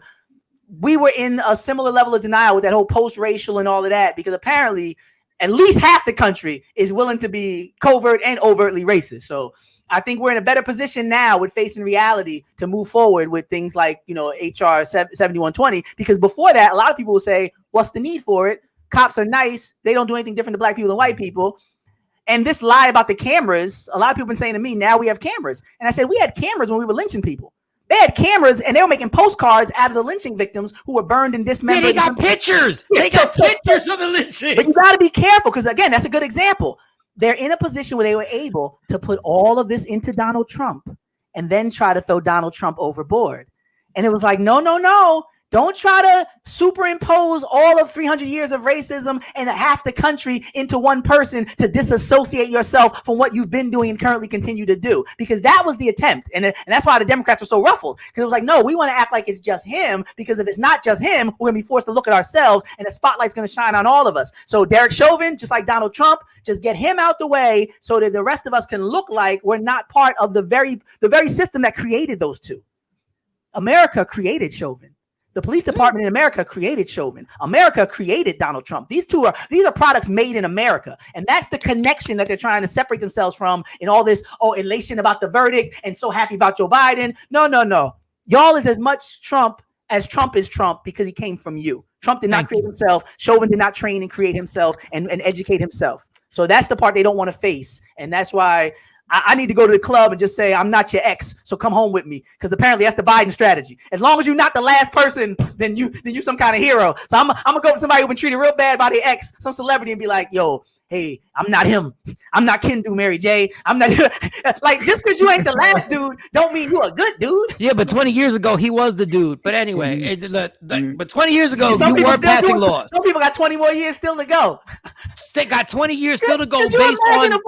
we were in a similar level of denial with that whole post-racial and all of that, because apparently at least half the country is willing to be covert and overtly racist. So I think we're in a better position now with facing reality to move forward with things like, HR 7120, because before that, a lot of people will say, what's the need for it? Cops are nice. They don't do anything different to black people than white people. And this lie about the cameras, a lot of people have been saying to me, now we have cameras. And I said, we had cameras when we were lynching people. They had cameras and they were making postcards out of the lynching victims who were burned and dismembered.
Yeah, they got pictures. They got pictures of the lynching.
But you got to be careful because, again, that's a good example. They're in a position where they were able to put all of this into Donald Trump and then try to throw Donald Trump overboard. And it was like, no. Don't try to superimpose all of 300 years of racism and half the country into one person to disassociate yourself from what you've been doing and currently continue to do. Because that was the attempt. And that's why the Democrats were so ruffled. Because it was like, no, we want to act like it's just him. Because if it's not just him, we're going to be forced to look at ourselves and the spotlight's going to shine on all of us. So Derek Chauvin, just like Donald Trump, just get him out the way so that the rest of us can look like we're not part of the very system that created those two. America created Chauvin. The police department in America created Chauvin. America created Donald Trump. These are products made in America. And that's the connection that they're trying to separate themselves from in all this, elation about the verdict and so happy about Joe Biden. No. Y'all is as much Trump as Trump is Trump because he came from you. Trump did not create himself. Chauvin did not train and create himself and educate himself. So that's the part they don't want to face. And that's why I need to go to the club and just say, I'm not your ex, so come home with me. Because apparently that's the Biden strategy. As long as you're not the last person, then you some kind of hero. So I'm going to go with somebody who's been treated real bad by their ex, some celebrity, and be like, yo, hey, I'm not him. I'm not Kendu Mary J. I'm not like, just because you ain't the last dude don't mean you a good dude.
Yeah, but 20 years ago, he was the dude. But anyway, but 20 years ago, you weren't passing laws.
Some people got 20 more years still to go.
They got 20 years still to go
based
on...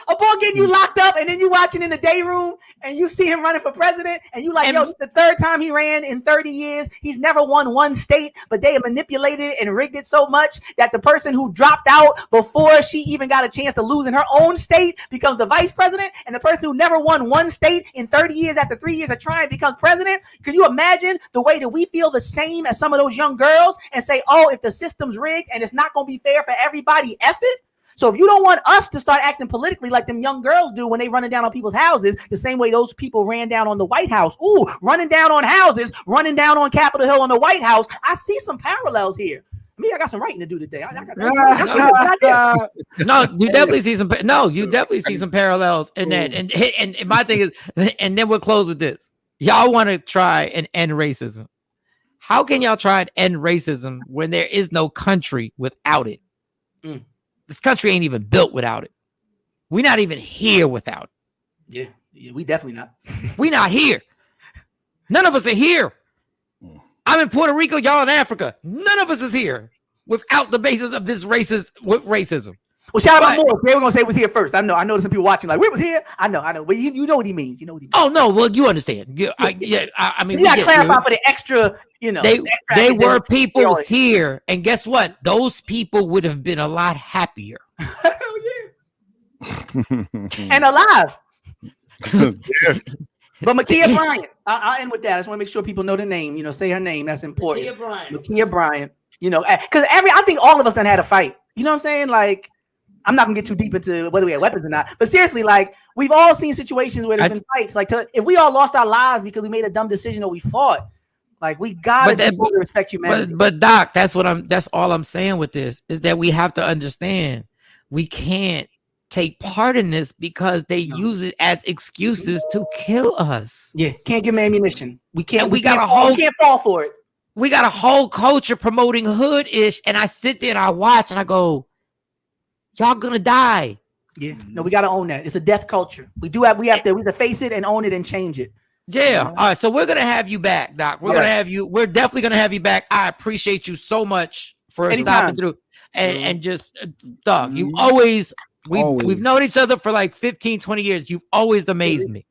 A boy getting you locked up and then you watching in the day room and you see him running for president and you like, yo, it's the third time he ran in 30 years. He's never won one state, but they have manipulated it and rigged it so much that the person who dropped out before she even got a chance to lose in her own state becomes the vice president, and the person who never won one state in 30 years after 3 years of trying becomes president. Can you imagine the way that we feel the same as some of those young girls and say, oh, if the system's rigged and it's not going to be fair for everybody, F it? So if you don't want us to start acting politically like them young girls do when they running down on people's houses, the same way those people ran down on the White House, running down on houses, running down on Capitol Hill on the White House, I see some parallels here. I got some writing to do today.
No, you definitely see some. No, you definitely see some parallels in that. And my thing is, and then we'll close with this. Y'all want to try and end racism. How can y'all try and end racism when there is no country without it? This country ain't even built without it. We're not even here without
it. Yeah, we definitely not.
We not here. None of us are here. I'm in Puerto Rico, y'all in Africa. None of us is here without the basis of this racism.
Well, shout out to Moore. They were gonna say it was here first. I know there's some people watching like, we was here. I know, but you know what he means. Oh
no, well you understand. I mean,
you gotta clarify for the extra.
They were people here, and guess what? Those people would have been a lot happier.
Hell yeah. And alive. But Makia Bryant, I'll end with that. I just want to make sure people know the name. Say her name. That's important. Makia Bryant. Because I think all of us done had a fight. You know what I'm saying? Like, I'm not gonna get too deep into whether we had weapons or not, but seriously, like, we've all seen situations where there's been fights. Like, if we all lost our lives because we made a dumb decision or we fought, like, we gotta respect humanity.
But Doc, that's all I'm saying with this is that we have to understand we can't take part in this because they use it as excuses to kill us.
Yeah, can't give them ammunition. We can't fall for it.
We got a whole culture promoting hood-ish, and I sit there and I watch and I go, y'all gonna die.
Yeah, no, we gotta own that. It's a death culture. We have to face it and own it and change it.
Yeah. All right. So we're gonna have you back, Doc. We're definitely gonna have you back. I appreciate you so much for stopping through and just Doc. You we've known each other for like 15, 20 years. You've always amazed me.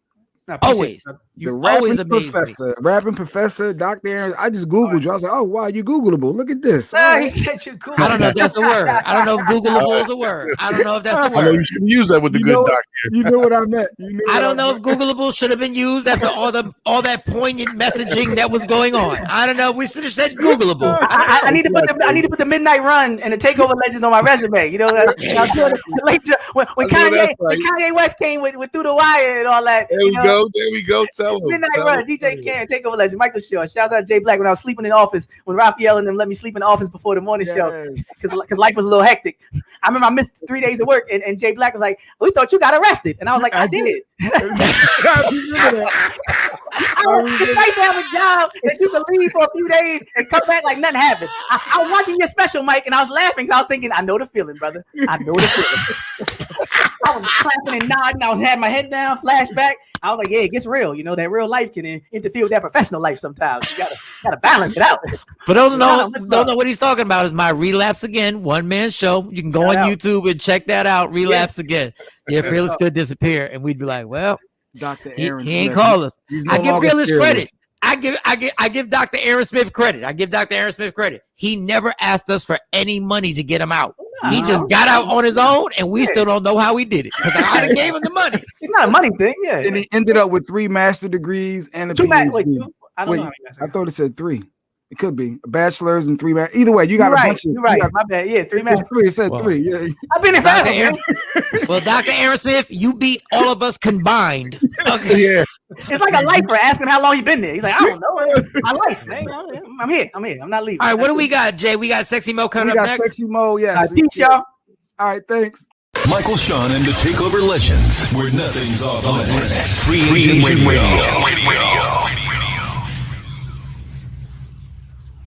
I appreciate
Always.
it.
The
You always amaze me.
rapping professor, Dr. Aaron. I just Googled you. I was like, oh, wow, you Googleable. Look at this. All
He
right.
said you cool.
I don't know if that's a word. I don't know if Googleable is a word. I don't know if that's a
I know you
word.
should use that with the
You
good
know-
doctor.
You know what I meant. You knew
I
what
don't know
meant.
if Googleable should have been used after all that poignant messaging that was going on. I don't know. We should have said Googleable.
I need to put the midnight run and the takeover legends on my resume. You know, I was doing it later when
I know that's
when
right.
Kanye West came with Through the Wire and all that.
There
you
we
know,
go. There we go. Tell him.
Midnight
Tell
Run,
him.
DJ Can, takeover legend, Michael Shaw. Shout out to Jay Black when I was sleeping in the office when Raphael and them let me sleep in the office before the morning show
Yes.
because life was a little hectic. I remember I missed 3 days of work and Jay Black was like, "We thought you got arrested," and I was like, "I did."
I remember that.
It's nice to have a job that you can leave for a few days and come back like nothing happened. I was watching your special, Mike, and I was laughing. So I was thinking, I know the feeling, brother. I know the feeling. I was clapping and nodding. I was had my head down, flashback. I was like, yeah, it gets real. You know, that real life can interfere with that professional life sometimes. You gotta balance it out.
For those who don't know what he's talking about is my Relapse Again one-man show. You can go on YouTube and check that out. Relapse Again. Yeah, Fearless could disappear, and we'd be like, well,
Dr.
he
Aaron
ain't
Smith.
call us.
He's no
I give
longer
Fearless
fearless.
credit. I give Dr. Aaron Smith credit. I give Dr. Aaron Smith credit. He never asked us for any money to get him out. He just got out on his own, and we still don't know how he did it because I done gave him the money.
It's not a money thing, yeah.
And he ended up with 3 master degrees and a
Two
PhD.
two. I don't
Wait,
know. How many
I thought it said 3. It could be a bachelor's and 3 Either way, you got
You're
a
right.
bunch of.
You're right.
You got,
My bad. Yeah, 3
it's
masters.
3. It said
Wow.
3. Yeah.
I've been in
Dr.
forever,
Aaron,
man.
well, Dr. Aaron Smith, you beat all of us combined. Okay.
Yeah.
It's like a lifer. Ask him how long he been there. He's like, I don't know. My life, man. I'm here. I'm not leaving.
All right, what do we got, Jay? We got Sexy Mo coming
We
up
got
next.
Sexy Mo. Yes.
Peace, y'all.
All right. Thanks.
Michael Shawn and the TakeOver Legends, where nothing's off limits. Free Agent Radio.